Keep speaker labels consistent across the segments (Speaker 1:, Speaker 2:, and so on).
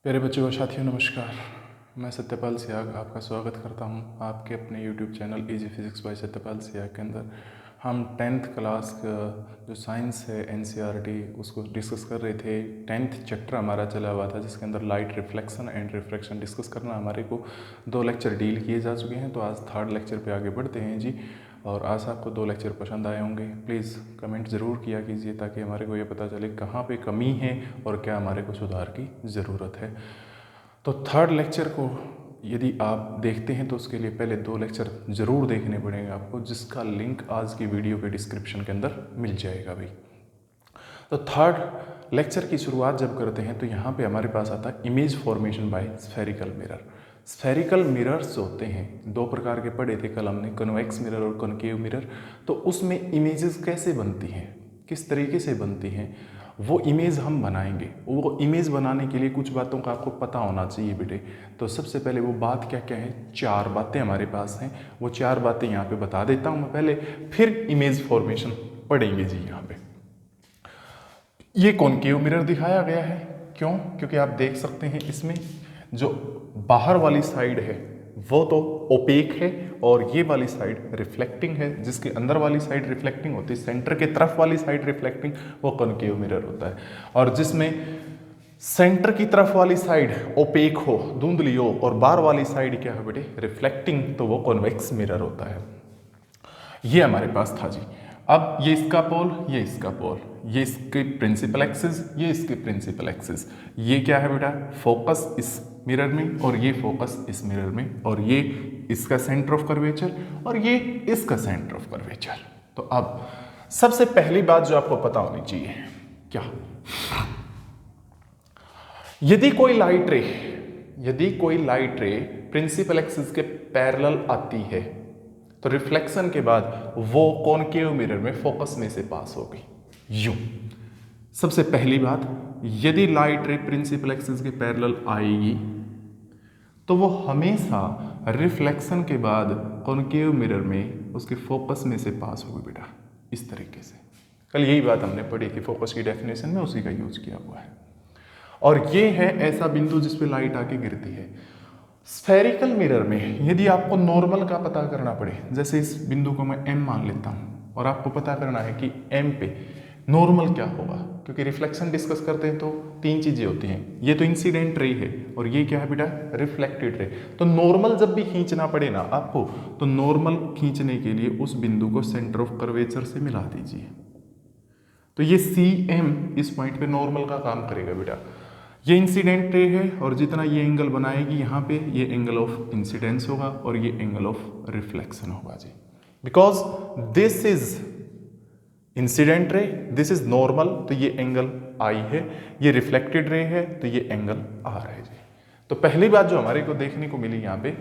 Speaker 1: प्यारे बच्चों और साथियों नमस्कार। मैं सत्यपाल सियाग आपका स्वागत करता हूं आपके अपने YouTube channel easy physics bye Satyapal Siyag के अंदर। हम 10th क्लास का जो साइंस है NCERT उसको डिस्कस कर रहे थे। 10th चैप्टर हमारा चला हुआ था जिसके अंदर light reflection and refraction discuss करना हमारे को 2 लेक्चर डील किए जा चुके हैं। तो आज 3rd लेक्चर पे आगे बढ़ते हैं जी। और आशा आपको 2 लेक्चर पसंद आए होंगे। प्लीज़ कमेंट ज़रूर किया कीजिए ताकि हमारे को ये पता चले कहाँ पे कमी है और क्या हमारे को सुधार की ज़रूरत है। तो 3rd लेक्चर को यदि आप देखते हैं तो उसके लिए पहले 2 लेक्चर ज़रूर देखने पड़ेंगे आपको, जिसका लिंक आज की वीडियो के डिस्क्रिप्शन के अंदर मिल जाएगा भाई। तो 3rd लेक्चर की शुरुआत जब करते हैं तो यहाँ पे हमारे पास आता है image formation by spherical mirror. Spherical mirrors होते हैं 2 प्रकार के पढ़े थे कल हमने, कन्वेक्स मिरर और कॉनकेव मिरर। तो उसमें इमेजेस कैसे बनती हैं, किस तरीके से बनती हैं, वो इमेज हम बनाएंगे। वो इमेज बनाने के लिए कुछ बातों का आपको पता होना चाहिए बेटे। तो सबसे पहले वो बात क्या क्या है, 4 बातें हमारे पास हैं। वो 4 बातें यहाँ पे बता देता हूँ मैं पहले, फिर इमेज फॉर्मेशन पढ़ेंगे जी। यहाँ पे ये कॉनकेव मिरर दिखाया गया है, क्यों? क्योंकि आप देख सकते हैं इसमें जो बाहर वाली साइड है वो तो ओपेक है और ये वाली साइड रिफ्लेक्टिंग है। जिसके अंदर वाली साइड रिफ्लेक्टिंग होती है, सेंटर के तरफ वाली साइड रिफ्लेक्टिंग, वो कॉनकेव मिरर होता है। और जिसमें सेंटर की तरफ वाली साइड ओपेक हो, धुंधली हो, और बाहर वाली साइड क्या है बेटे, रिफ्लेक्टिंग, तो वो कॉन्वेक्स मिरर होता है। ये हमारे पास था जी। अब ये इसका पोल, ये इसका पोल, ये इसके प्रिंसिपल एक्सिस, ये इसके प्रिंसिपल एक्सिस। ये क्या है बेटा, फोकस इस मिरर में और ये फोकस इस मिरर में, और ये इसका सेंटर ऑफ कर्वेचर और ये इसका सेंटर ऑफ कर्वेचर। तो अब सबसे पहली बात जो आपको पता होनी चाहिए, क्या, यदि कोई लाइट रे प्रिंसिपल एक्सिस के पैरेलल आती है तो रिफ्लेक्शन के बाद वो कॉनकेव मिरर में फोकस में से पास होगी। यूं सबसे पहली बात, यदि लाइट रे प्रिंसिपल एक्सिस के पैरेलल आएगी तो वो हमेशा रिफ्लेक्शन के बाद कॉनकेव मिरर में उसके फोकस में से पास होगी बेटा, इस तरीके से। कल यही बात हमने पढ़ी थी, फोकस की डेफिनेशन में उसी का यूज किया हुआ है। और ये है ऐसा बिंदु जिस पे लाइट आके गिरती है। स्फेरिकल मिरर में यदि आपको नॉर्मल का पता करना पड़े, जैसे इस बिंदु को मैं M मान लेता हूं और आपको पता करना है कि M पे नॉर्मल क्या होगा, क्योंकि रिफ्लेक्शन डिस्कस करते हैं तो 3 चीजें होती हैं। ये तो इंसिडेंट रे है और ये क्या है बेटा, रिफ्लेक्टेड रे। तो नॉर्मल जब भी खींचना पड़े ना आपको, तो नॉर्मल खींचने के लिए उस बिंदु को सेंटर ऑफ कर्वेचर से मिला दीजिए। तो ये CM इस पॉइंट पे नॉर्मल का काम करेगा बेटा। ये इंसिडेंट रे है और जितना ये एंगल बनाएगी यहाँ पे, ये एंगल ऑफ इंसिडेंस होगा और ये एंगल ऑफ रिफ्लेक्शन होगा जी। Because this is incident ray, this is normal, तो ये एंगल I है, ये रिफ्लेक्टेड रे है तो ये एंगल R है जी। तो पहली बात जो हमारे को देखने को मिली यहाँ पे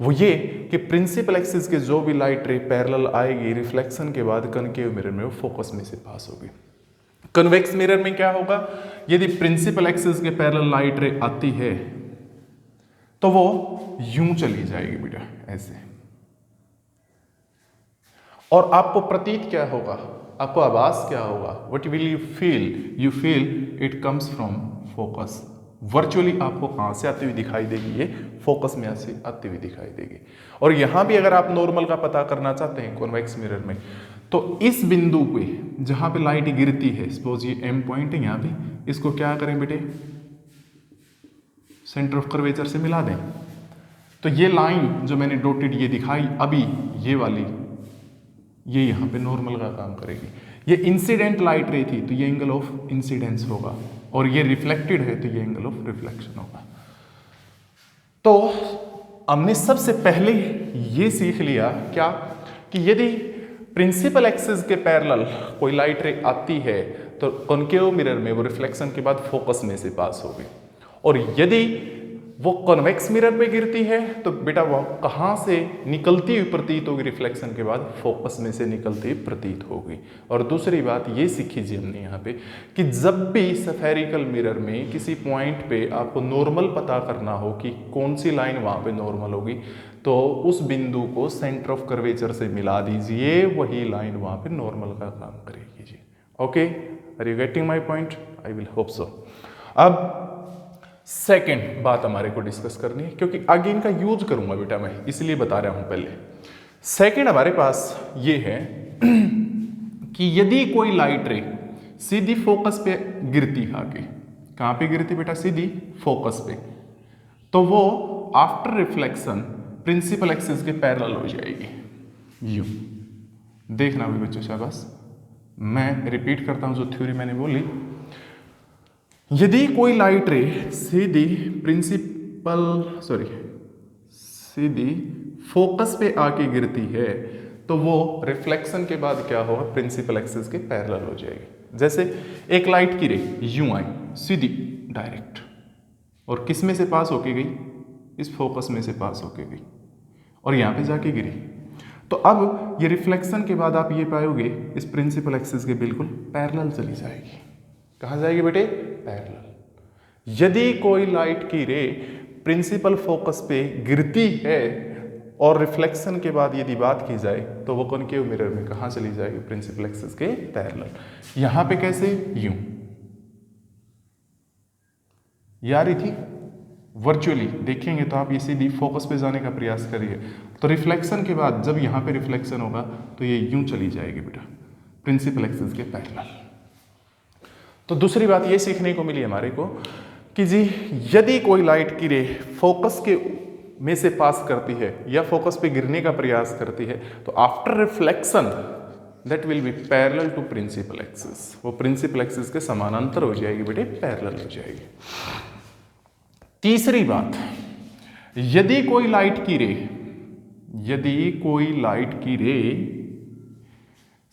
Speaker 1: वो ये कि प्रिंसिपल एक्सिस के जो भी लाइट रे पैरेलल आएगी रिफ्लेक्शन के बाद कॉनकेव मिरर में वो फोकस में से पास होगी। कन्वेक्स मिरर में क्या होगा, यदि प्रिंसिपल एक्सिस के पैरेलल लाइट रे आती है तो वो यूं चली जाएगी बेटा, ऐसे। और आपको प्रतीत क्या होगा, आपको आभास क्या होगा, what will you feel, you feel it comes from focus. Virtually आपको कहां से आती हुई दिखाई देगी, ये फोकस में से आती हुई दिखाई देगी। और यहां भी अगर आप नॉर्मल का पता करना चाहते हैं कॉन्वेक्स मिरर में, तो इस बिंदु पे जहां पे लाइट गिरती है, सपोज ये M पॉइंट है यहाँ पे, इसको क्या करें बेटे, सेंटर ऑफ कर्वेचर से मिला दें। तो ये लाइन जो मैंने डॉटेड ये दिखाई अभी, ये वाली, ये यहाँ पे नॉर्मल का काम करेगी। ये इंसिडेंट लाइट रे थी तो ये एंगल ऑफ इंसिडेंस होगा, और ये रिफ्लेक्टेड है तो ये एंगल ऑफ रिफ्लेक्शन होगा। तो हमने सबसे पहले ये सीख लिया क्या, कि यदि प्रिंसिपल एक्सिस के पैरेलल कोई लाइट रे आती है तो कॉनकेव मिरर में वो रिफ्लेक्शन के बाद फोकस में से पास होगी। और यदि वो कॉन्वेक्स मिरर में गिरती है तो बेटा वो कहाँ से निकलती हुई प्रतीत होगी, रिफ्लेक्शन के बाद फोकस में से निकलती हुई प्रतीत होगी। और दूसरी बात ये सीखी जी हमने यहाँ पे कि जब भी स्फेरिकल मिरर में किसी पॉइंट पे आपको नॉर्मल पता करना हो कि कौन सी लाइन वहाँ पे नॉर्मल होगी, तो उस बिंदु को सेंटर ऑफ कर्वेचर से मिला दीजिए, वही लाइन वहाँ पे नॉर्मल का काम करेगी जी। Okay, are you getting my point? I will hope so. अब सेकंड बात हमारे को डिस्कस करनी है, क्योंकि आगे इनका यूज करूंगा बेटा मैं, इसलिए बता रहा हूं पहले। सेकंड हमारे पास ये है कि यदि कोई लाइट रे सीधी फोकस पे गिरती है, आगे कहां पे गिरती बेटा, सीधी फोकस पे, तो वो आफ्टर रिफ्लेक्शन प्रिंसिपल एक्सिस के पैरेलल हो जाएगी। यूं देखना भी बच्चों, शाबाश। मैं रिपीट करता हूं जो थ्योरी मैंने बोली। यदि कोई लाइट रे सीधी सीधी फोकस पे आके गिरती है, तो वो रिफ्लेक्शन के बाद क्या होगा, प्रिंसिपल एक्सिस के पैरेलल हो जाएगी। जैसे एक लाइट की रे यूं आई सीधी डायरेक्ट, और किस में से पास होके गई, इस फोकस में से पास होके गई, और यहां पे जाके गिरी। तो अब ये रिफ्लेक्शन के बाद आप ये पाओगे इस प्रिंसिपल एक्सिस के बिल्कुल पैरेलल चली जाएगी। कहां जाएगी बेटे, पैरेलल। यदि कोई लाइट की रे प्रिंसिपल फोकस पे गिरती है और रिफ्लेक्शन के बाद यदि बात की जाए, तो वो कॉनकेव मिरर में कहां चली जाएगी, प्रिंसिपल एक्सिस के पैरेलल। यहां पे कैसे, यूं यार ही थी। वर्चुअली देखेंगे तो आप ये सीधी फोकस पे जाने का प्रयास करिए, तो रिफ्लेक्शन के बाद जब यहां पे रिफ्लेक्शन होगा तो ये यूं चली जाएगी बेटा, प्रिंसिपल एक्सिस के पैरेलल। तो दूसरी बात ये सीखने को मिली हमारे को कि जी यदि कोई लाइट की रे फोकस के में से पास करती है या फोकस पे गिरने का प्रयास करती है, तो after reflection that will be parallel to principal axis, वो प्रिंसिपल एक्सिस के समानांतर हो जाएगी बेटे, पैरेलल हो जाएगी। तीसरी बात, यदि कोई लाइट की रे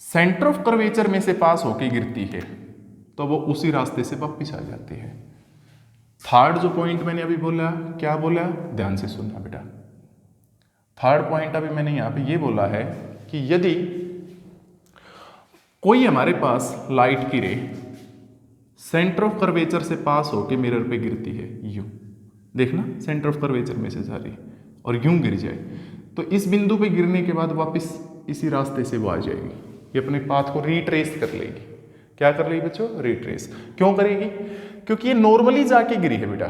Speaker 1: सेंटर ऑफ कर्वेचर में से पास होके गिरती है, तो वो उसी रास्ते से वापस आ जाती है। थर्ड जो पॉइंट मैंने अभी बोला, क्या बोला, ध्यान से सुनना बेटा। थर्ड पॉइंट अभी मैंने यहां पे ये बोला है कि यदि कोई हमारे पास लाइट की रे सेंटर ऑफ कर्वेचर से पास होके मिरर पे गिरती है, यूं देखना, सेंटर ऑफ कर्वेचर में से जा रही और यूं गिर जाए, तो इस बिंदु पे गिरने के बाद वापस इसी रास्ते से वो आ जाएगी, ये अपने पाथ को रिट्रेस कर लेगी। क्या कर लेगी बच्चों, रिट्रेस। क्यों करेगी, क्योंकि ये नॉर्मली जाके गिरी है बेटा,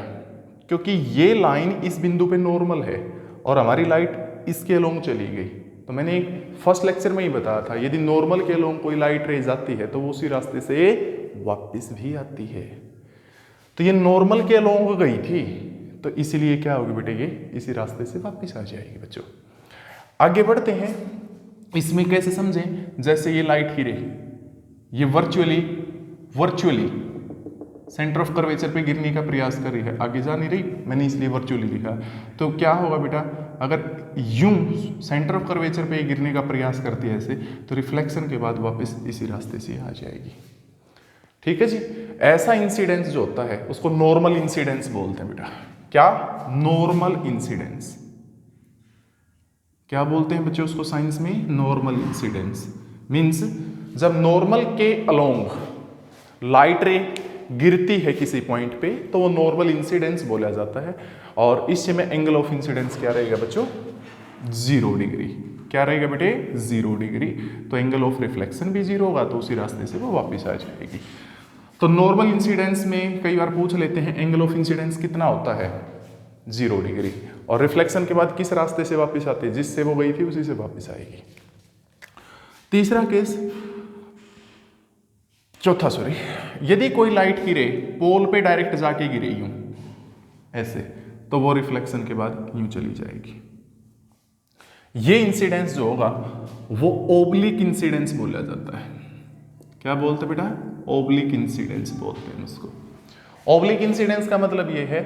Speaker 1: क्योंकि ये लाइन इस बिंदु पे नॉर्मल है और हमारी लाइट इसके अलोंग चली गई। तो मैंने फर्स्ट लेक्चर में ही बताया था, यदि नॉर्मल के अलोंग कोई लाइट रे जाती है तो वो उसी रास्ते से वापस भी आती है। तो ये नॉर्मल के अलोंग गई थी, तो इसीलिए क्या होगी बेटे, ये इसी रास्ते से वापस आ जाएगी। बच्चों आगे बढ़ते हैं, इसमें कैसे समझें, जैसे ये लाइट की रे ये वर्चुअली सेंटर ऑफ कर्वेचर पे गिरने का प्रयास कर रही है, आगे जा नहीं रही, मैंने इसलिए वर्चुअली लिखा। तो क्या होगा बेटा, अगर यूं सेंटर ऑफ कर्वेचर पे गिरने का प्रयास करती है ऐसे, तो रिफ्लेक्शन के बाद वापस इसी रास्ते से आ जाएगी। ठीक है जी। ऐसा इंसिडेंस जो होता है उसको नॉर्मल इंसिडेंस बोलते हैं बेटा। क्या, नॉर्मल इंसिडेंस। क्या बोलते हैं बच्चों उसको साइंस में, नॉर्मल इंसिडेंस। मीन्स जब नॉर्मल के अलोंग लाइट रे गिरती है किसी पॉइंट पे, तो वो नॉर्मल इंसिडेंस बोला जाता है। और इस समय एंगल ऑफ इंसिडेंस क्या रहेगा बच्चों, 0 डिग्री। क्या रहेगा बेटे, 0 डिग्री। तो एंगल ऑफ रिफ्लेक्शन भी 0 होगा, तो उसी रास्ते से वो वापस आ जाएगी। तो नॉर्मल इंसिडेंस में कई बार पूछ लेते हैं एंगल ऑफ इंसिडेंस कितना होता है, 0 डिग्री। और रिफ्लेक्शन के बाद किस रास्ते से वापस आती है, जिससे वो गई थी उसी से वापस आएगी। तीसरा केस, चौथा सॉरी, यदि कोई लाइट की रे पोल पे डायरेक्ट जाके गिरे यूं ऐसे, तो वो रिफ्लेक्शन के बाद यूं चली जाएगी। ये इंसिडेंस जो होगा वो ओब्लिक इंसिडेंस बोला जाता है। क्या बोलते बेटा, ओब्लिक इंसिडेंस बोलते हैं उसको। ओब्लिक इंसिडेंस का मतलब ये है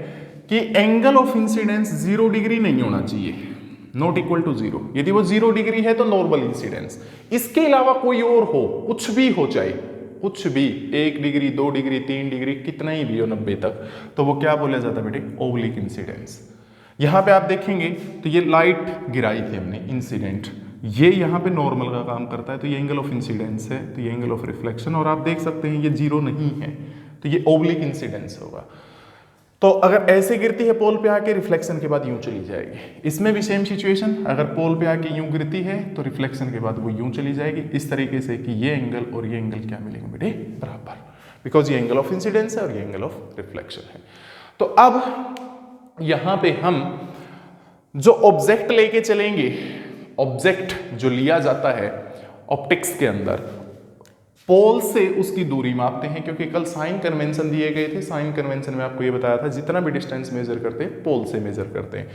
Speaker 1: कि एंगल ऑफ इंसिडेंस 0 डिग्री नहीं होना चाहिए, नॉट इक्वल टू 0। यदि वो 0 डिग्री है तो नॉर्मल इंसिडेंस। इसके अलावा कोई और हो, कुछ भी हो, चाहे कुछ भी, 1 डिग्री 2 डिग्री 3 डिग्री कितना ही भी हो 90 तक, तो वो क्या बोला जाता है बेटे, ओब्लिक इंसिडेंस। यहां पे आप देखेंगे तो ये लाइट गिराई थी हमने, इंसिडेंट, ये यहाँ पे नॉर्मल का काम करता है, तो ये एंगल ऑफ इंसिडेंस है, तो ये एंगल ऑफ रिफ्लेक्शन, और आप देख सकते हैं ये 0 नहीं है, तो ये ओब्लिक इंसिडेंस होगा। तो अगर ऐसे गिरती है पोल पे आके, रिफ्लेक्शन के बाद यूं चली जाएगी। इसमें भी सेम सिचुएशन, अगर पोल पे आके यूं गिरती है तो रिफ्लेक्शन के बाद वो यूं चली जाएगी, इस तरीके से कि ये एंगल और ये एंगल क्या मिलेंगे बेटे, बराबर। बिकॉज ये एंगल ऑफ इंसिडेंस है और ये एंगल ऑफ रिफ्लेक्शन है। तो अब यहां पे हम जो ऑब्जेक्ट लेके चलेंगे, ऑब्जेक्ट जो लिया जाता है ऑप्टिक्स के अंदर, पोल से उसकी दूरी मापते हैं, क्योंकि कल साइन कन्वेंशन दिए गए थे। साइन कन्वेंशन में आपको ये बताया था जितना भी डिस्टेंस मेजर करते हैं पोल से मेजर करते हैं।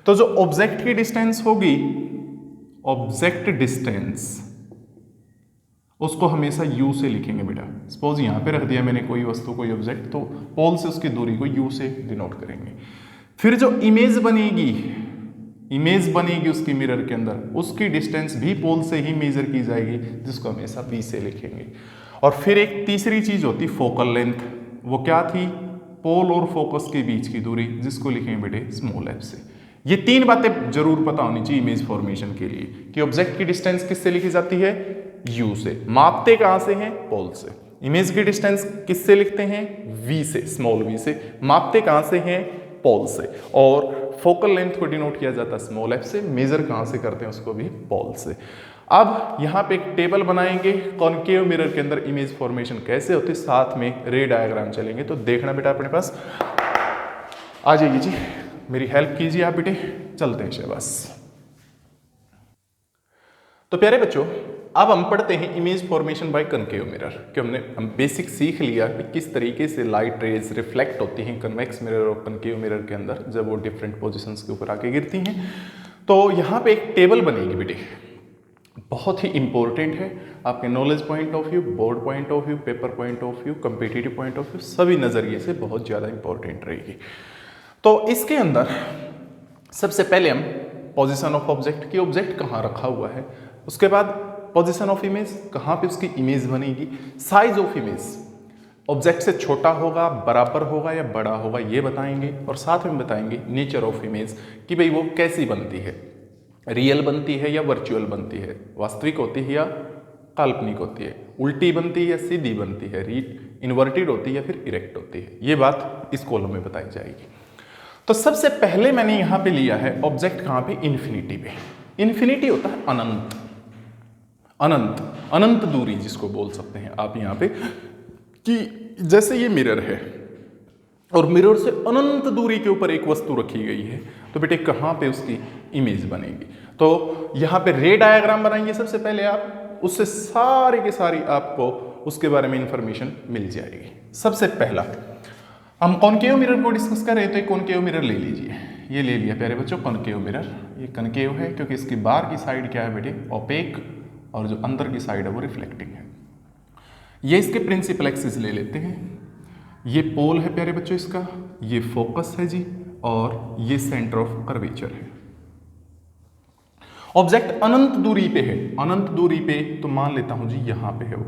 Speaker 1: तो जो ऑब्जेक्ट की डिस्टेंस होगी, ऑब्जेक्ट डिस्टेंस, उसको हमेशा u से लिखेंगे बेटा। सपोज यहां पे रख दिया मैंने कोई वस्तु, कोई ऑब्जेक्ट, तो पोल से उसकी दूरी को u से डिनोट करेंगे। फिर जो इमेज बनेगी, इमेज बनेगी उसकी मिरर के अंदर, उसकी डिस्टेंस भी पोल से ही मेजर की जाएगी, जिसको हमेशा b से लिखेंगे। और फिर एक तीसरी चीज होती फोकल लेंथ, वो क्या थी, पोल और फोकस के बीच की दूरी, जिसको लिखेंगे बेटे स्मॉल f से। ये तीन बातें जरूर पता होनी चाहिए इमेज फॉर्मेशन के लिए, कि ऑब्जेक्ट की डिस्टेंस किससे लिखी जाती है, u से। मापते कहां से हैं, पोल से। इमेज की डिस्टेंस किससे लिखते हैं, v से, स्मॉल v से। मापते कहां से हैं, पोल से। और फोकल लेंथ को डिनोट किया जाता है स्मॉल f से। मेजर कहां से करते हैं उसको भी पोल से। अब यहां पे एक टेबल बनाएंगे, कॉनकेव मिरर के अंदर इमेज फॉर्मेशन कैसे होती है, साथ में रे डायग्राम चलेंगे। तो देखना बेटा अपने पास आ जाइए जी, मेरी हेल्प कीजिए आप बेटे, चलते हैं शहबाज। तो प्यारे बच्चों, अब हम पढ़ते हैं image formation by concave mirror, कि हम बेसिक सीख लिया कि किस तरीके से लाइट रेज रिफ्लेक्ट होती हैं कन्वेक्स मिरर और कनकेव मिरर के अंदर जब वो डिफरेंट पोजीशंस के ऊपर आके गिरती हैं। तो यहाँ पे एक टेबल बनेगी बेटे, बहुत ही इंपॉर्टेंट है आपके knowledge point of view, board point of view, paper point of view, competitive point of view, सभी नजरिए से बहुत ज़्यादा इंपॉर्टेंट रहेगी। तो इसके अंदर सबसे पहले हम पोजीशन ऑफ ऑब्जेक्ट, की ऑब्जेक्ट कहाँ रखा हुआ है, उसके बाद पोजीशन ऑफ इमेज, कहाँ पे उसकी इमेज बनेगी, साइज ऑफ इमेज, ऑब्जेक्ट से छोटा होगा, बराबर होगा या बड़ा होगा, ये बताएंगे। और साथ में बताएंगे नेचर ऑफ इमेज, कि भाई वो कैसी बनती है, रियल बनती है या वर्चुअल बनती है, वास्तविक होती है या काल्पनिक होती है, उल्टी बनती है या सीधी बनती है, इन्वर्टेड होती है या फिर इरेक्ट होती है। ये बात इस कॉलम में बताई जाएगी। तो सबसे पहले मैंने यहां पे लिया है ऑब्जेक्ट, कहां पे, इन्फिनिटी पे। इन्फिनिटी होता है अनंत, अनंत, अनंत दूरी जिसको बोल सकते हैं आप यहां पे, कि जैसे ये मिरर है और मिरर से अनंत दूरी के ऊपर एक वस्तु रखी गई है, तो बेटे कहां पे उसकी इमेज बनेगी। तो यहां पे रे डायग्राम बनाएंगे सबसे पहले आप, उससे सारी की सारी आपको उसके बारे में इंफॉर्मेशन मिल जाएगी। सबसे पहला हम कॉनकेव मिरर को डिस्कस कर रहे हैं, तो एक कॉनकेव मिरर ले लीजिए, ये ले लिया प्यारे बच्चों कॉनकेव मिरर। ये कॉनकेव है क्योंकि इसकी बाहर की साइड क्या है बेटे, ओपेक, और जो अंदर की साइड है वो रिफ्लेक्टिंग है। ये इसके प्रिंसिपल एक्सिस ले लेते हैं, ये पोल है प्यारे बच्चों इसका, ये फोकस है जी, और ये सेंटर ऑफ कर्वेचर है। ऑब्जेक्ट अनंत दूरी पे है, अनंत दूरी पे, तो मान लेता हूं जी यहां पे है वो,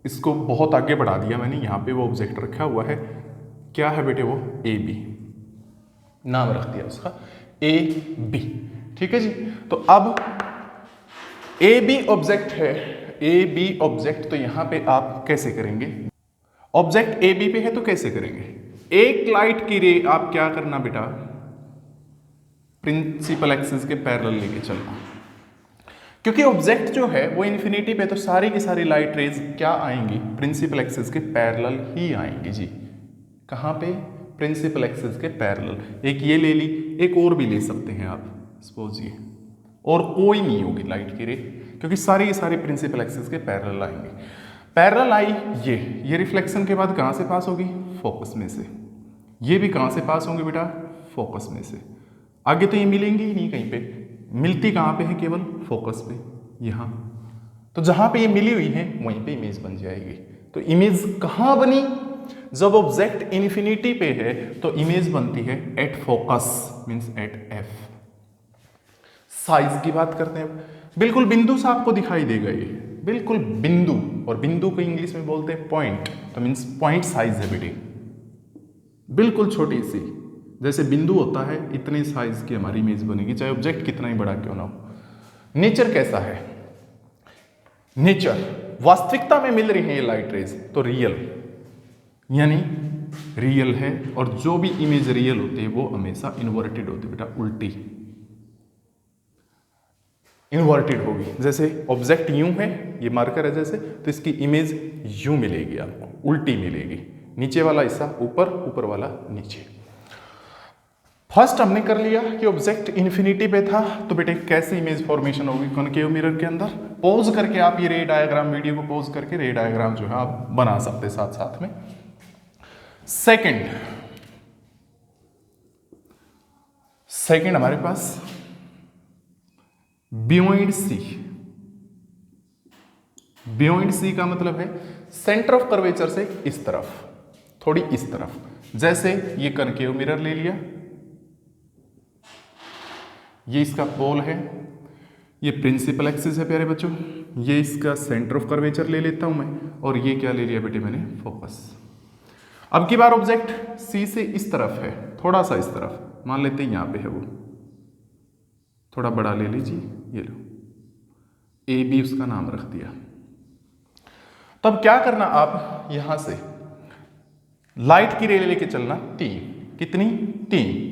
Speaker 1: इसको बहुत आगे बढ़ा दिया मैंने, यहां पे वो ऑब्जेक्ट रखा हुआ है, क्या है बेटे वो, ए बी, नाम रख दिया उसका ए बी, ठीक है जी। तो अब ए बी ऑब्जेक्ट है, ए बी ऑब्जेक्ट, तो यहां पे आप कैसे करेंगे, ऑब्जेक्ट ए बी पे है तो कैसे करेंगे, एक लाइट की रे आप क्या करना बेटा, प्रिंसिपल एक्सिस के पैरेलल लेके चलना, क्योंकि ऑब्जेक्ट जो है वो इन्फिनिटी पे, तो सारी की सारी लाइट रेज क्या आएंगी, प्रिंसिपल एक्सिस के पैरेलल ही आएंगी जी। कहाँ पे, प्रिंसिपल एक्सिस के पैरेलल। एक ये ले ली, एक और भी ले सकते हैं आप, सपोज ये, और कोई नहीं होगी लाइट की रे, क्योंकि सारी की सारी प्रिंसिपल एक्सिस के पैरेलल आएंगे। पैरेलल आई ये रिफ्लेक्शन के बाद कहाँ से पास होगी, फोकस में से, ये भी कहाँ से पास होंगे बेटा, फोकस में से। आगे तो ये मिलेंगी ही नहीं कहीं पे, मिलती कहाँ पे है, केवल फोकस पे, यहाँ। तो जहाँ पे ये मिली हुई है वहीं पे इमेज बन जाएगी। तो इमेज कहाँ बनी, जब ऑब्जेक्ट इन्फिनिटी पे है तो इमेज बनती है at focus, means at F. Size की बात करते हैं, बिल्कुल बिंदु सा आपको दिखाई देगा ये, बिल्कुल बिंदु, और बिंदु को इंग्लिश में बोलते हैं पॉइंट, तो मींस पॉइंट साइज है बेटे, बिल्कुल छोटी सी, जैसे बिंदु होता है इतने साइज की हमारी इमेज बनेगी, चाहे ऑब्जेक्ट कितना ही बड़ा क्यों ना हो। नेचर कैसा है, नेचर वास्तविकता में मिल रही है ये लाइट रेज, तो रियल, यानी रियल है, और जो भी इमेज रियल होती है वो हमेशा इन्वर्टेड होती है बेटा, उल्टी। इन्वर्टेड होगी। जैसे ऑब्जेक्ट यूं है, ये मार्कर है जैसे, तो इसकी इमेज यूं मिलेगी आपको, उल्टी मिलेगी, नीचे वाला हिस्सा ऊपर, ऊपर वाला नीचे। फर्स्ट हमने कर लिया कि ऑब्जेक्ट इन्फिनिटी पे था, तो बेटे कैसे इमेज फॉर्मेशन होगी कॉनकेव मिरर के अंदर। पॉज करके आप ये रे डायग्राम, वीडियो को पॉज करके रे डायग्राम जो है आप बना सकते साथ साथ में। सेकंड हमारे पास बियॉन्ड सी। बियॉन्ड सी का मतलब है सेंटर ऑफ कर्वेचर से इस तरफ, थोड़ी इस तरफ। जैसे ये कॉनकेव मिरर ले लिया, ये इसका पोल है, ये प्रिंसिपल एक्सिस है प्यारे बच्चों, ये इसका सेंटर ऑफ कर्वेचर ले लेता हूं मैं, और ये क्या ले लिया बेटे मैंने, फोकस। अब की बार ऑब्जेक्ट सी से इस तरफ है, थोड़ा सा इस तरफ, मान लेते हैं यहां पे है वो, थोड़ा बड़ा ले लीजिए, ये लो, ए बी उसका नाम रख दिया। तब क्या करना, आप यहां से लाइट की रे लेके चलना 3, कितनी 3,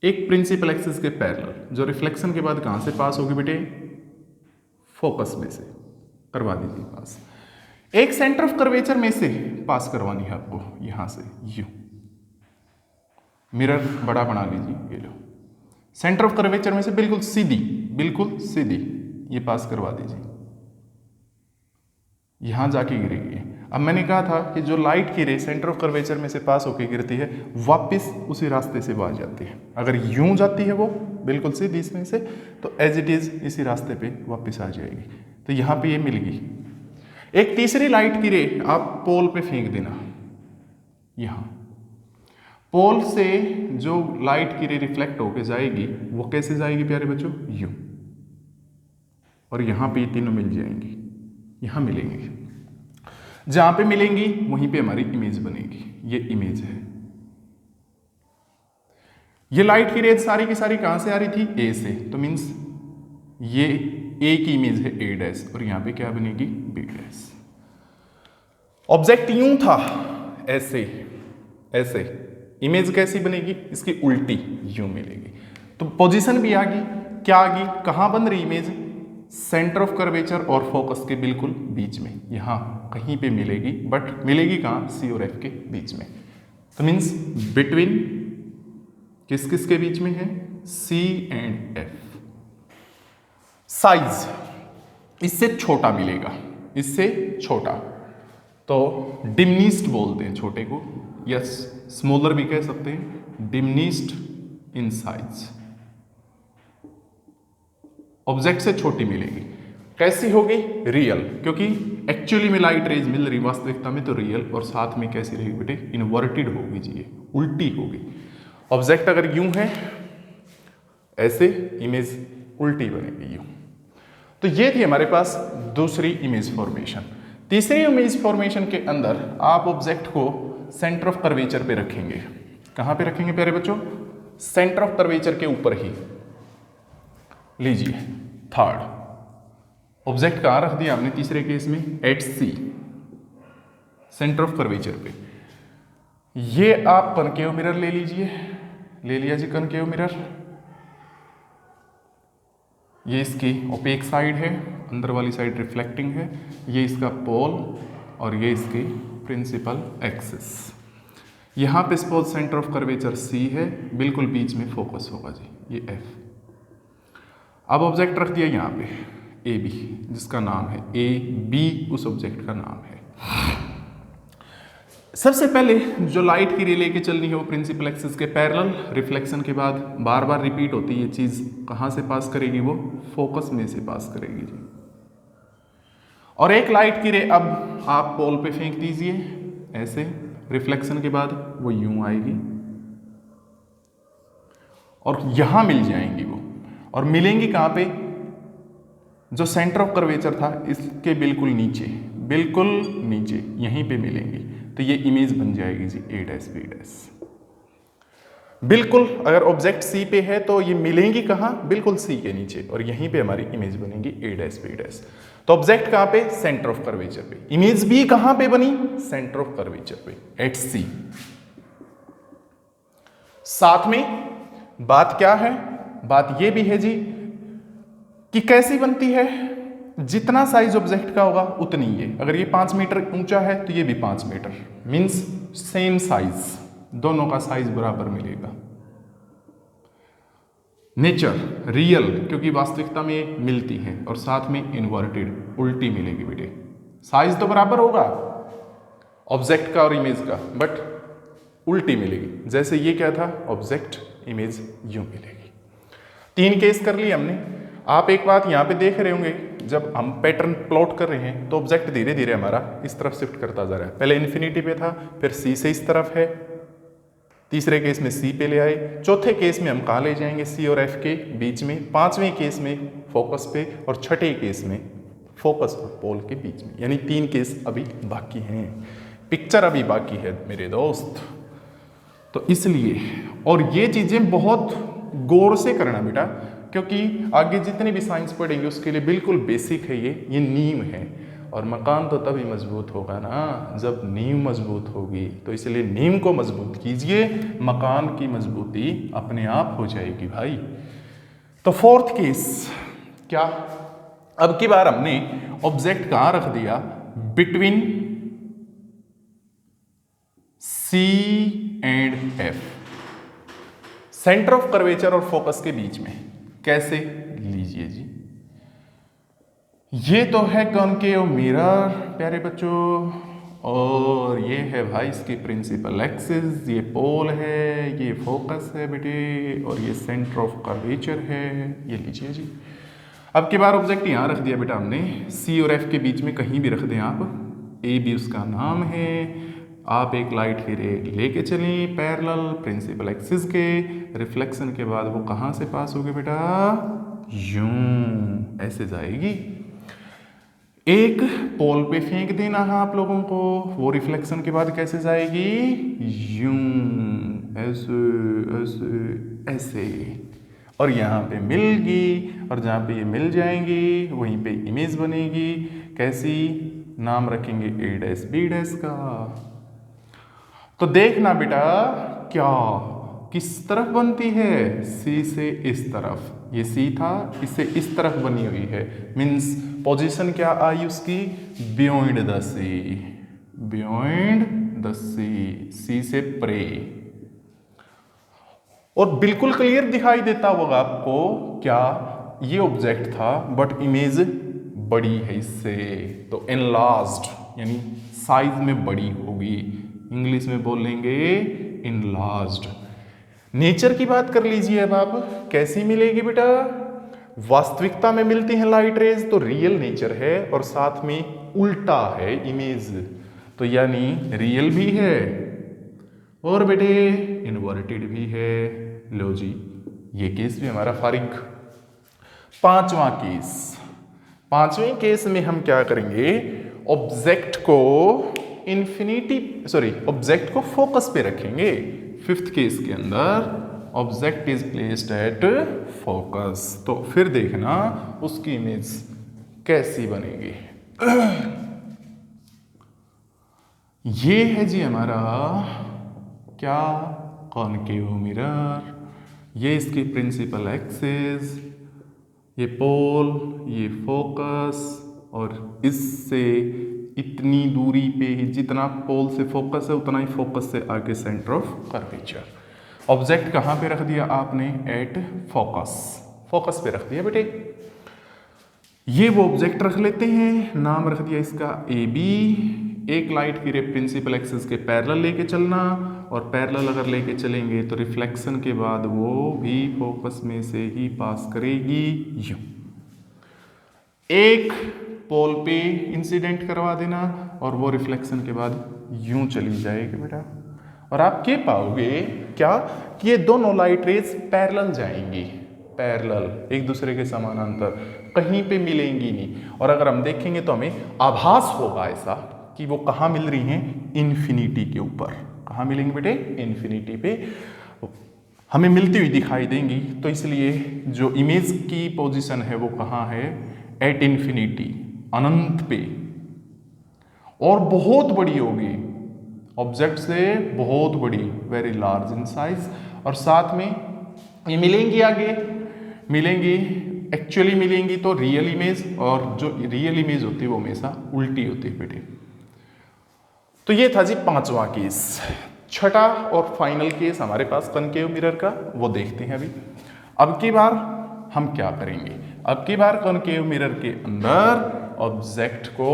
Speaker 1: एक प्रिंसिपल एक्सिस के पैरेलल, जो रिफ्लेक्शन के बाद कहां से पास होगी बेटे, फोकस में से करवा दीजिए पास। एक सेंटर ऑफ कर्वेचर में से पास करवानी है आपको, यहां से यू, मिरर बड़ा बना लीजिए, ये लो, सेंटर ऑफ कर्वेचर में से बिल्कुल सीधी, बिल्कुल सीधी ये पास करवा दीजिए, यहां जाके गिरेगी। अब मैंने कहा था कि जो लाइट की रे सेंटर ऑफ कर्वेचर में से पास होकर गिरती है, वापस उसी रास्ते से बाहर जाती है। अगर यूं जाती है वो बिल्कुल सीधी इसमें से, तो एज इट इज इसी रास्ते पे वापस आ जाएगी। तो यहां पे ये मिल गई। एक तीसरी लाइट की रे आप पोल पे फेंक देना, यहां पोल से जो लाइट की रे रिफ्लेक्ट होके जाएगी वो कैसे जाएगी प्यारे बच्चों, यूं, और यहां पे ये तीनों मिल जाएंगी, यहां मिलेंगी। जहां पे मिलेंगी वहीं पे हमारी इमेज बनेगी। ये इमेज है। ये लाइट की रेज सारी की सारी कहां से आ रही थी, ए से, तो मींस ये ए की इमेज है ए डैश, और यहां पे क्या बनेगी, बी डैश। ऑब्जेक्ट यूं था, ऐसे ऐसे, इमेज कैसी बनेगी, इसकी उल्टी यूं मिलेगी। तो पोजीशन भी आ गई, क्या आ गई, कहां बन रही इमेज, सेंटर ऑफ कर्वेचर और फोकस के बिल्कुल बीच में, यहां कहीं पे मिलेगी, बट मिलेगी कहां, सी और एफ के बीच में। तो मींस बिटवीन किस किस के बीच में है, सी एंड एफ। साइज इससे छोटा मिलेगा, इससे छोटा, तो डिमिनिश्ड बोलते हैं छोटे को, यस स्मॉलर भी कह सकते हैं, डिमिनिश्ड इन साइज। ऑब्जेक्ट से छोटी मिलेगी। कैसी होगी, रियल, क्योंकि एक्चुअली में लाइट रेज मिल रही वास्तविकता में, तो रियल, और साथ में कैसी रहेगी बेटे, इन्वर्टेड होगी जी, ये उल्टी होगी। ऑब्जेक्ट अगर यूं है ऐसे, इमेज उल्टी बनेगी यूं। तो ये थी हमारे पास दूसरी इमेज फॉर्मेशन। तीसरी इमेज फॉर्मेशन के अंदर आप ऑब्जेक्ट को सेंटर ऑफ कर्वेचर पे रखेंगे। कहां पे रखेंगे प्यारे बच्चों, सेंटर ऑफ कर्वेचर के ऊपर ही लीजिए। थर्ड ऑब्जेक्ट कहां रख दिया हमने तीसरे केस में, at C, centre of curvature पे। ये आप कॉनकेव मिरर ले लीजिए, ले लिया जी कॉनकेव मिरर। ये इसकी ओपेक साइड है, अंदर वाली साइड रिफ्लेक्टिंग है, ये इसका पोल, और ये इसकी प्रिंसिपल एक्सिस। यहां पे suppose centre of curvature C है, बिल्कुल बीच में फोकस होगा जी, ये एफ। अब ऑब्जेक्ट रख दिया यहाँ पे ए बी, जिसका नाम है ए बी, उस ऑब्जेक्ट का नाम है। सबसे पहले जो लाइट की रे लेके चलनी है वो प्रिंसिपल एक्सिस के पैरेलल, रिफ्लेक्शन के बाद बार बार रिपीट होती है ये चीज, कहां से पास करेगी, वो फोकस में से पास करेगी जी। और एक लाइट की रे अब आप पोल पे फेंक दीजिए ऐसे, रिफ्लेक्शन के बाद वो यूं आएगी और यहां मिल जाएंगी वो, और मिलेंगी कहां पे, जो सेंटर ऑफ कर्वेचर था इसके बिल्कुल नीचे, बिल्कुल नीचे यहीं पे मिलेंगी। तो ये इमेज बन जाएगी जी ए डैश बी डैश। बिल्कुल अगर ऑब्जेक्ट सी पे है तो ये मिलेंगी कहां, बिल्कुल सी के नीचे, और यहीं पे हमारी इमेज बनेगी ए डैश बी डैश। तो ऑब्जेक्ट कहां पे, सेंटर ऑफ कर्वेचर पे, इमेज भी कहां पे बनी, सेंटर ऑफ कर्वेचर पे एट सी। साथ में बात क्या है, बात ये भी है जी कि कैसी बनती है, जितना साइज ऑब्जेक्ट का होगा उतनी ये, अगर ये 5 मीटर ऊंचा है तो ये भी 5 मीटर, मीन्स सेम साइज, दोनों का साइज बराबर मिलेगा। नेचर रियल, क्योंकि वास्तविकता में मिलती है, और साथ में इन्वर्टेड उल्टी मिलेगी बेटे। साइज तो बराबर होगा ऑब्जेक्ट का और इमेज का, बट उल्टी मिलेगी। जैसे ये क्या था, ऑब्जेक्ट इमेज यूं मिलेगी। 3 केस कर लिए हमने। आप एक बात यहाँ पे देख रहे होंगे, जब हम पैटर्न प्लॉट कर रहे हैं तो ऑब्जेक्ट धीरे धीरे हमारा इस तरफ शिफ्ट करता जा रहा है। पहले इन्फिनिटी पे था, फिर सी से इस तरफ है, तीसरे केस में सी पे ले आए, चौथे केस में हम कहाँ ले जाएंगे, सी और एफ के बीच में, पांचवें केस में फोकस पे, और छठे केस में फोकस और पोल के बीच में। यानी 3 केस अभी बाकी हैं, पिक्चर अभी बाकी है मेरे दोस्त। तो इसलिए, और ये चीजें बहुत गौर से करना बेटा, क्योंकि आगे जितनी भी साइंस पढ़ेंगे उसके लिए बिल्कुल बेसिक है, ये नींव है। और मकान तो तभी मजबूत होगा ना जब नींव मजबूत होगी। तो इसलिए नींव को मजबूत कीजिए, मकान की मजबूती अपने आप हो जाएगी भाई। तो 4th केस क्या, अब की बार हमने ऑब्जेक्ट कहां रख दिया, between C and F, centre of curvature और फोकस के बीच में। कैसे, लीजिए जी, ये तो है कॉनकेव मिरर प्यारे बच्चों, और ये है भाई इसकी प्रिंसिपल एक्सिस, ये पोल है, ये फोकस है बेटे, और ये सेंटर ऑफ कर्वेचर है। ये लीजिए जी। अब की बार ऑब्जेक्ट यहाँ रख दिया बेटा हमने, सी और एफ के बीच में कहीं भी रख दें आप, ए भी उसका नाम है। आप एक लाइट की रे लेके चलें पैरेलल प्रिंसिपल एक्सिस के, रिफ्लेक्शन के बाद वो कहाँ से पास होगी बेटा, यूं ऐसे जाएगी। एक पोल पे फेंक देना है आप लोगों को, वो रिफ्लेक्शन के बाद कैसे जाएगी, यूं, ऐसे ऐसे ऐसे, और यहाँ पे मिलगी, और जहाँ पे ये मिल जाएंगी वहीं पे इमेज बनेगी। कैसी, नाम रखेंगे ए डैश बी डैश का। तो देखना बेटा क्या किस तरफ बनती है, सी से इस तरफ, ये सी था, इससे इस तरफ बनी हुई है, मीन्स पोजीशन क्या आई उसकी, beyond the C, beyond the C, C से परे। और बिल्कुल क्लियर दिखाई देता होगा आपको क्या, ये ऑब्जेक्ट था बट इमेज बड़ी है इससे, तो एनलार्ज्ड यानी साइज में बड़ी होगी, इंग्लिश में बोल लेंगे इनलार्ज्ड। नेचर की बात कर लीजिए अब आप, कैसी मिलेगी बेटा, वास्तविकता में मिलती हैं लाइट रेज, तो रियल नेचर है, और साथ में उल्टा है इमेज, तो यानी रियल भी है और बेटे इन्वर्टेड भी है। लो जी, ये केस भी हमारा फारिग। 5वां केस, 5वें केस में हम क्या करेंगे, ऑब्जेक्ट को ऑब्जेक्ट को फोकस पे रखेंगे। 5th केस के अंदर object is placed at focus, तो फिर देखना उसकी इमेज कैसी बनेगी। ये है जी हमारा क्या, कॉनकेव मिरर, ये इसकी प्रिंसिपल एक्सिस, ये पोल, ये फोकस, और इससे इतनी दूरी पे ही, जितना पोल से फोकस है उतना ही फोकस से आगे सेंटर ऑफ कर्वेचर। ऑब्जेक्ट कहाँ पे रख दिया आपने, एट फोकस, फोकस पे रख दिया बेटे। ये वो ऑब्जेक्ट रख लेते हैं, नाम रख दिया इसका ए बी। एक लाइट की रे प्रिंसिपल एक्सिस के पैरेलल लेके चलना, और पैरेलल अगर लेके चलेंगे तो रिफ्लेक्शन के बाद वो भी फोकस में से ही पास करेगी यूं। एक पोल पे इंसिडेंट करवा देना, और वो रिफ्लेक्शन के बाद यूं चली जाएगी बेटा, और आप क्या पाओगे क्या, कि ये दोनों लाइट रेज पैरेलल जाएंगी, पैरेलल एक दूसरे के समानांतर, कहीं पे मिलेंगी नहीं। और अगर हम देखेंगे तो हमें आभास होगा ऐसा कि वो कहाँ मिल रही हैं, इन्फिनिटी के ऊपर। कहाँ मिलेंगी बेटे, इन्फिनिटी पे हमें मिलती हुई दिखाई देंगी। तो इसलिए जो इमेज की पोजीशन है वो कहाँ है, एट इन्फिनिटी, अनंत पे, और बहुत बड़ी होगी, ऑब्जेक्ट से बहुत बड़ी, वेरी लार्ज इन साइज। और साथ में ये मिलेंगी, आगे मिलेंगी एक्चुअली मिलेंगी तो रियल इमेज, और जो रियल इमेज होती है वो हमेशा उल्टी होती है बेटे। तो ये था जी पांचवा केस। छठा और फाइनल केस हमारे पास कनकेव मिरर का, वो देखते हैं अभी। अब की बार हम क्या करेंगे, अब की बार कनकेव मिरर के अंदर ऑब्जेक्ट को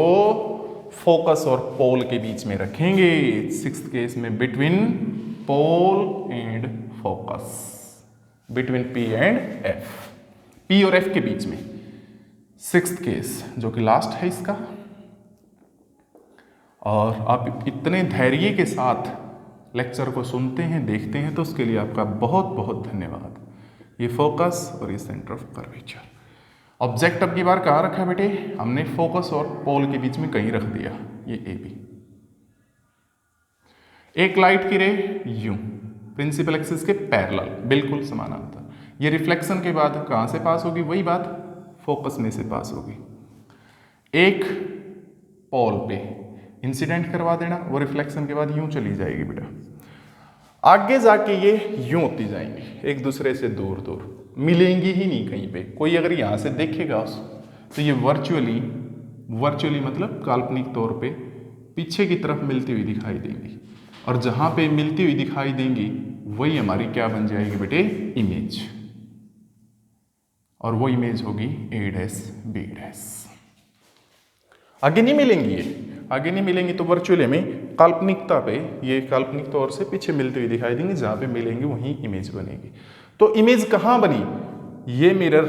Speaker 1: फोकस और पोल के बीच में रखेंगे। सिक्स्थ केस में between pole and focus, between P and F, P और एफ के बीच में। सिक्स्थ केस जो कि लास्ट है इसका। और आप इतने धैर्य के साथ लेक्चर को सुनते हैं, देखते हैं, तो उसके लिए आपका बहुत बहुत धन्यवाद। ये फोकस और ये सेंटर ऑफ कर्वेचर। ऑब्जेक्ट अब की बार कहाँ रखा है बेटे, हमने फोकस और पोल के बीच में कहीं रख दिया, ये ए बी। एक लाइट की रे यूं प्रिंसिपल एक्सिस के पैरेलल, बिल्कुल समानांतर। ये रिफ्लेक्शन के बाद कहाँ से पास होगी, वही बात, फोकस में से पास होगी। एक पोल पे इंसिडेंट करवा देना, वो रिफ्लेक्शन के बाद यूं चली जाएगी बेटा। आगे जाके ये यूं होती जाएंगी, एक दूसरे से दूर दूर, मिलेंगी ही नहीं कहीं पे। कोई अगर यहाँ से देखेगा तो ये वर्चुअली मतलब काल्पनिक तौर पे पीछे की तरफ मिलती हुई दिखाई देंगी, और जहाँ पे मिलती हुई दिखाई देंगी वही हमारी क्या बन जाएगी बेटे, इमेज। और वो इमेज होगी ए डैश बी डैश। आगे नहीं मिलेंगी, ये आगे नहीं मिलेंगी तो वर्चुअली में काल्पनिकता पे ये काल्पनिक तौर से पीछे मिलती हुई दिखाई देंगी, जहाँ पे मिलेंगी वहीं इमेज बनेगी। तो इमेज कहाँ बनी, ये मिरर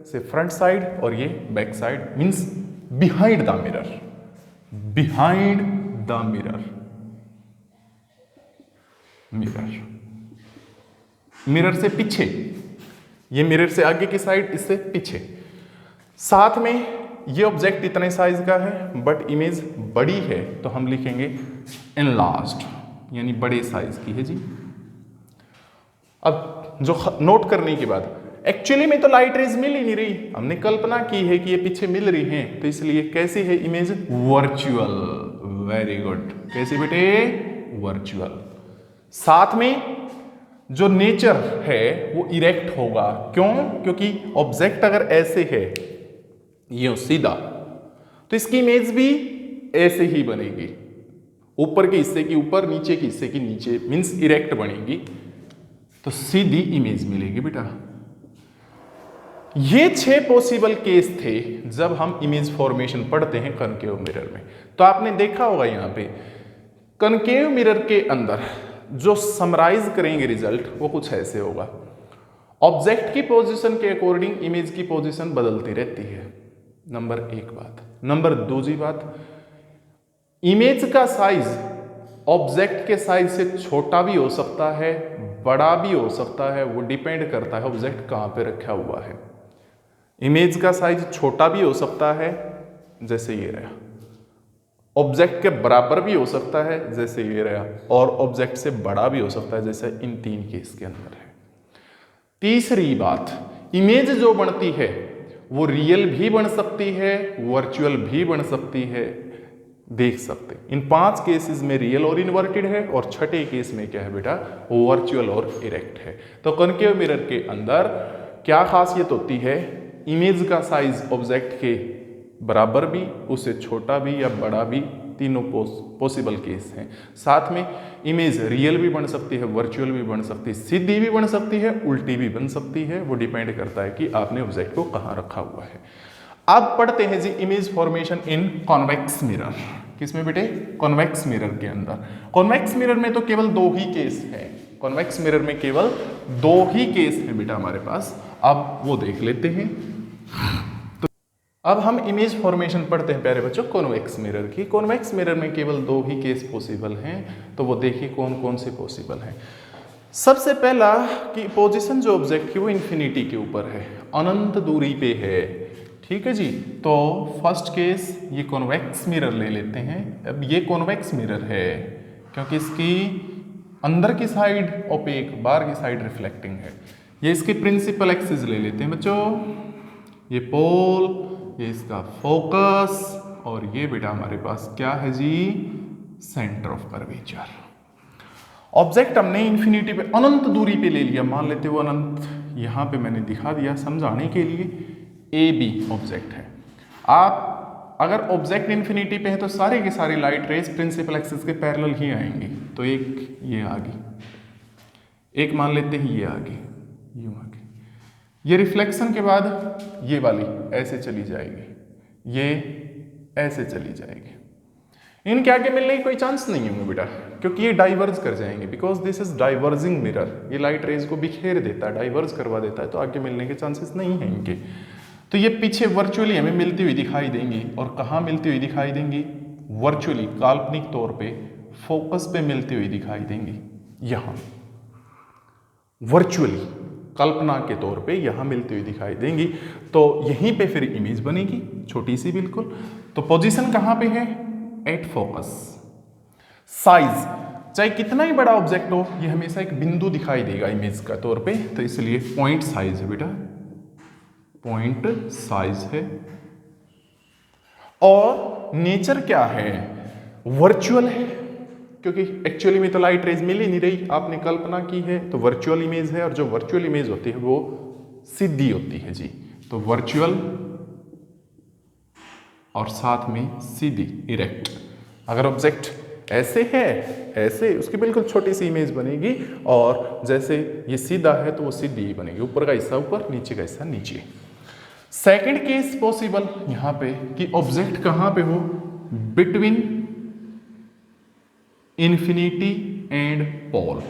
Speaker 1: से फ्रंट साइड और ये back side, means behind the mirror, behind the mirror, mirror से पीछे, ये मिरर से आगे की साइड, इससे पीछे। साथ में ये ऑब्जेक्ट इतने साइज का है बट इमेज बड़ी है, तो हम लिखेंगे एनलार्ज्ड, यानी बड़े साइज की है जी। अब जो नोट करने के बाद, एक्चुअली में तो लाइट रेज मिल ही नहीं रही, हमने कल्पना की है कि ये पीछे मिल रही हैं, तो इसलिए कैसी है इमेज, वर्चुअल। वेरी गुड, कैसी बेटे, वर्चुअल। साथ में जो नेचर है वो इरेक्ट होगा, क्यों, क्योंकि ऑब्जेक्ट अगर ऐसे है ये सीधा, तो इसकी इमेज भी ऐसे ही बनेगी, ऊपर के हिस्से की ऊपर, नीचे के हिस्से की नीचे, मीन्स इरेक्ट बनेगी, तो सीधी इमेज मिलेगी बेटा। ये 6 पॉसिबल केस थे जब हम इमेज फॉर्मेशन पढ़ते हैं कनकेव मिरर में। तो आपने देखा होगा यहां पे कनकेव मिरर के अंदर जो समराइज करेंगे रिजल्ट, वो कुछ ऐसे होगा। ऑब्जेक्ट की पोजीशन के अकॉर्डिंग इमेज की पोजीशन बदलती रहती है, नंबर 1 बात। नंबर 2 बात, इमेज का साइज ऑब्जेक्ट के साइज से छोटा भी हो सकता है, बड़ा भी हो सकता है, वो डिपेंड करता है ऑब्जेक्ट कहाँ पे रखा हुआ है। इमेज का साइज छोटा भी हो सकता है, जैसे ये रहा, ऑब्जेक्ट के बराबर भी हो सकता है, जैसे ये रहा, और ऑब्जेक्ट से बड़ा भी हो सकता है, जैसे इन 3 केस के अंदर है। तीसरी बात, इमेज जो बनती है वो रियल भी बन सकती है, वर्चुअल भी बन सकती है, देख सकते। इन 5 केसेस में रियल और इन्वर्टेड है, और छठे केस में क्या है बेटा, वर्चुअल और इरेक्ट है। तो कनकेव मिरर के अंदर क्या खासियत होती है, इमेज का साइज ऑब्जेक्ट के बराबर भी, उससे छोटा भी या बड़ा भी, तीनों पॉसिबल केस हैं। साथ में इमेज रियल भी बन सकती है, वर्चुअल भी बन सकती है, सीधी भी बन सकती है, उल्टी भी बन सकती है, वो डिपेंड करता है कि आपने ऑब्जेक्ट को कहाँ रखा हुआ है। अब पढ़ते हैं जी image formation in convex mirror. किसमें बेटे, कॉन्वेक्स मिरर के अंदर। कॉन्वेक्स मिरर में तो केवल 2 ही केस है, कॉन्वेक्स मिरर में केवल 2 ही केस है बेटा हमारे पास। अब वो देख लेते हैं। तो अब हम इमेज फॉर्मेशन पढ़ते हैं प्यारे बच्चों कॉन्वेक्स मिरर की। कॉन्वेक्स मिरर में केवल 2 ही केस पॉसिबल हैं, तो वो देखिए कौन कौन से पॉसिबल हैं। सबसे पहला कि पोजीशन जो ऑब्जेक्ट की वो इन्फिनिटी के ऊपर है, अनंत दूरी पे है, ठीक है जी। तो फर्स्ट केस ये कॉन्वेक्स मिरर ले लेते हैं। अब ये कॉन्वेक्स मिरर है क्योंकि इसकी अंदर की साइड ओपेक, बाहर की साइड रिफ्लेक्टिंग है। ये इसकी प्रिंसिपल एक्सिस ले लेते हैं बच्चों, ये पोल, ये इसका फोकस, और ये बेटा हमारे पास क्या है जी, सेंटर ऑफ कर्वेचर। ऑब्जेक्ट हमने इन्फिनिटी पे, अनंत दूरी पे ले लिया, मान लेते हो अनंत, यहाँ पे मैंने दिखा दिया समझाने के लिए। ए बी ऑब्जेक्ट है। आप अगर ऑब्जेक्ट इन्फिनिटी पे है तो सारे के सारे लाइट रेज प्रिंसिपल एक्सिस के पैरेलल ही आएंगी। तो एक ये आ गई, एक मान लेते हैं ये आ गई, यूं आ गई। ये रिफ्लेक्शन के बाद ये वाली ऐसे चली जाएगी, ये ऐसे चली जाएगी। इनके आगे मिलने की कोई चांस नहीं होंगे बेटा, क्योंकि ये डाइवर्ज कर जाएंगे, because this is diverging mirror. ये लाइट रेज को बिखेर देता है, डाइवर्ज करवा देता है, तो आगे मिलने के चांसेस नहीं हैं इनके। तो ये पीछे वर्चुअली हमें मिलती हुई दिखाई देंगी। और कहाँ मिलती हुई दिखाई देंगी? वर्चुअली, काल्पनिक तौर पे फोकस पे मिलती हुई दिखाई देंगी। यहाँ वर्चुअली, कल्पना के तौर पे यहाँ मिलती हुई दिखाई देंगी। तो यहीं पे फिर इमेज बनेगी, छोटी सी बिल्कुल। तो पोजीशन कहाँ पे है? At focus. साइज, चाहे कितना ही बड़ा ऑब्जेक्ट हो, ये हमेशा एक बिंदु दिखाई देगा इमेज का तौर पे, तो इसलिए पॉइंट साइज है बेटा, पॉइंट साइज है। और नेचर क्या है? वर्चुअल है, क्योंकि एक्चुअली में तो लाइट रेज मिल ही नहीं रही, आपने कल्पना की है, तो वर्चुअल इमेज है। और जो वर्चुअल इमेज होती है वो सीधी होती है जी। तो वर्चुअल और साथ में सीधी, इरेक्ट। अगर ऑब्जेक्ट ऐसे है, ऐसे, उसकी बिल्कुल छोटी सी इमेज बनेगी। और जैसे ये सीधा है तो वो सीधी ही बनेगी, ऊपर का हिस्सा ऊपर, नीचे का हिस्सा नीचे। सेकंड केस पॉसिबल यहां पे कि ऑब्जेक्ट कहां पे हो? Between infinity and pole.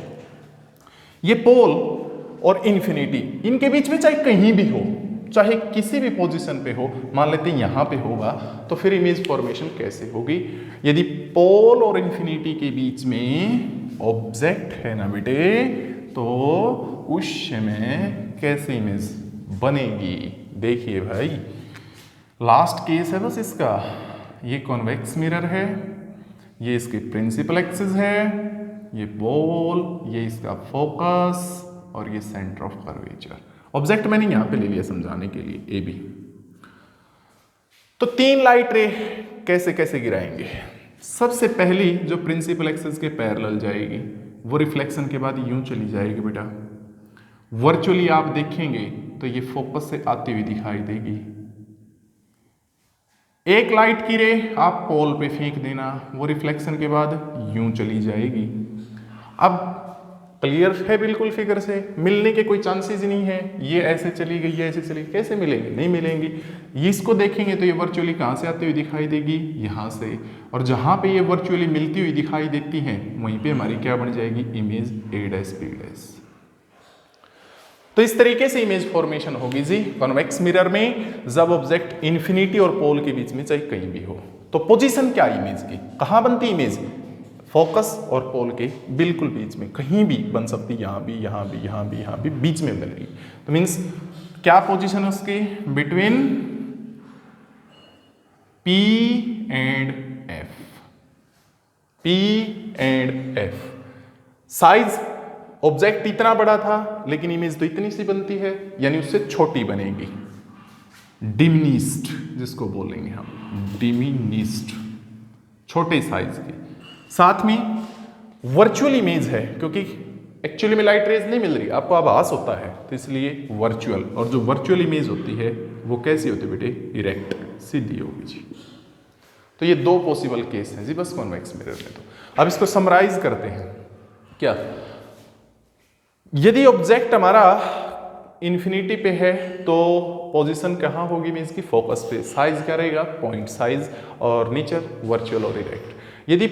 Speaker 1: ये पोल और इन्फिनिटी, इनके बीच में चाहे कहीं भी हो, चाहे किसी भी पोजीशन पे हो, मान लेते हैं यहां पे होगा, तो फिर इमेज फॉर्मेशन कैसे होगी? यदि पोल और इन्फिनिटी के बीच में ऑब्जेक्ट है ना बेटे, तो उस समय कैसे इमेज बनेगी? देखिए भाई, लास्ट केस है बस इसका। ये कॉन्वेक्स मिरर है, ये इसकी प्रिंसिपल एक्सिस है, ये पोल, ये इसका फोकस, और ये सेंटर ऑफ कर्वेचर। ऑब्जेक्ट मैंने यहां पे ले लिया समझाने के लिए, ए बी। तो तीन लाइट रे कैसे कैसे गिराएंगे? सबसे पहली जो प्रिंसिपल एक्सिस के पैरेलल जाएगी, वो रिफ्लेक्शन के बाद यूं चली जाएगी बेटा। वर्चुअली आप देखेंगे तो ये फोकस से आती हुई दिखाई देगी। एक लाइट की रे आप पोल पे फेंक देना, वो रिफ्लेक्शन के बाद यूं चली जाएगी। अब क्लियर है बिल्कुल फिगर से, मिलने के कोई चांसेस ही नहीं है। ये ऐसे चली गई, ये ऐसे चली, कैसे मिलेंगे? नहीं मिलेंगी। इसको देखेंगे तो ये वर्चुअली कहाँ से आती हुई दिखाई देगी? यहाँ से। और जहाँ पे ये वर्चुअली मिलती हुई दिखाई देती हैं, वहीं पे हमारी क्या बन जाएगी? Image A dash B dash. तो इस तरीके से इमेज फॉर्मेशन होगी जी कॉन्वेक्स मिरर में, जब ऑब्जेक्ट इन्फिनिटी और पोल के बीच में चाहे कहीं भी हो। तो पोजीशन क्या इमेज की? कहाँ बनती इमेज? फोकस और पोल के बिल्कुल बीच में, कहीं भी बन सकती, यहाँ भी, यहाँ भी, यहाँ भी, यहाँ भी, बीच में बन रही। तो मीन्स क्या पोजीशन है उसकी? Between P and F, P and F। Size, object इतना बड़ा था लेकिन इमेज तो इतनी सी बनती है, यानी उससे छोटी बनेगी, डिमिनिस्ड जिसको बोलेंगे हम, डिमिनिस्ड, छोटे साइज की। साथ में वर्चुअल इमेज है, क्योंकि एक्चुअली में लाइट रेज नहीं मिल रही, आपको आभास होता है, तो इसलिए वर्चुअल। और जो वर्चुअल इमेज होती है वो कैसी होती है बेटे? इरेक्ट, सीधी होगी जी। तो ये दो पॉसिबल केस हैं जी बस कॉन्वेक्स मिरर में। तो अब इसको समराइज करते हैं। क्या? यदि ऑब्जेक्ट हमारा इन्फिनिटी पे है तो पोजीशन कहाँ होगी इमेज की? फोकस पे। साइज क्या रहेगा? Point size. और नेचर वर्चुअल और इरेक्ट। यदि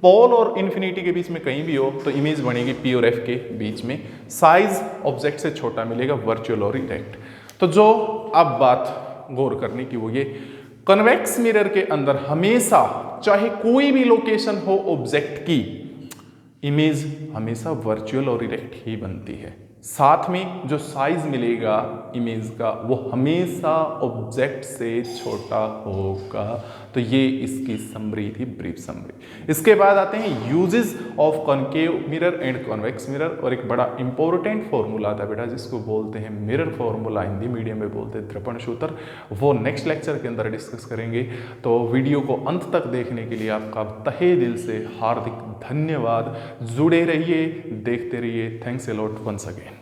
Speaker 1: पोल और इन्फिनिटी के बीच में कहीं भी हो तो इमेज बनेगी पी और एफ के बीच में। साइज ऑब्जेक्ट से छोटा मिलेगा, वर्चुअल और इरेक्ट। तो जो अब बात गौर करने की वो ये, कन्वेक्स मिरर के अंदर हमेशा चाहे कोई भी लोकेशन हो ऑब्जेक्ट की, इमेज हमेशा वर्चुअल और इरेक्ट ही बनती है। साथ में जो साइज मिलेगा इमेज का वो हमेशा ऑब्जेक्ट से छोटा होगा। तो ये इसकी समरी थी, ब्रीफ समरी। इसके बाद आते हैं uses of concave mirror and convex mirror, और एक बड़ा इंपॉर्टेंट फॉर्मूला था बेटा जिसको बोलते हैं मिरर फॉर्मूला, हिंदी मीडियम में बोलते हैं दर्पण सूत्र। वो नेक्स्ट लेक्चर के अंदर डिस्कस करेंगे। तो वीडियो को अंत तक देखने के लिए आपका तहे दिल से हार्दिक धन्यवाद। जुड़े रहिए, देखते रहिए। Thanks a lot once again.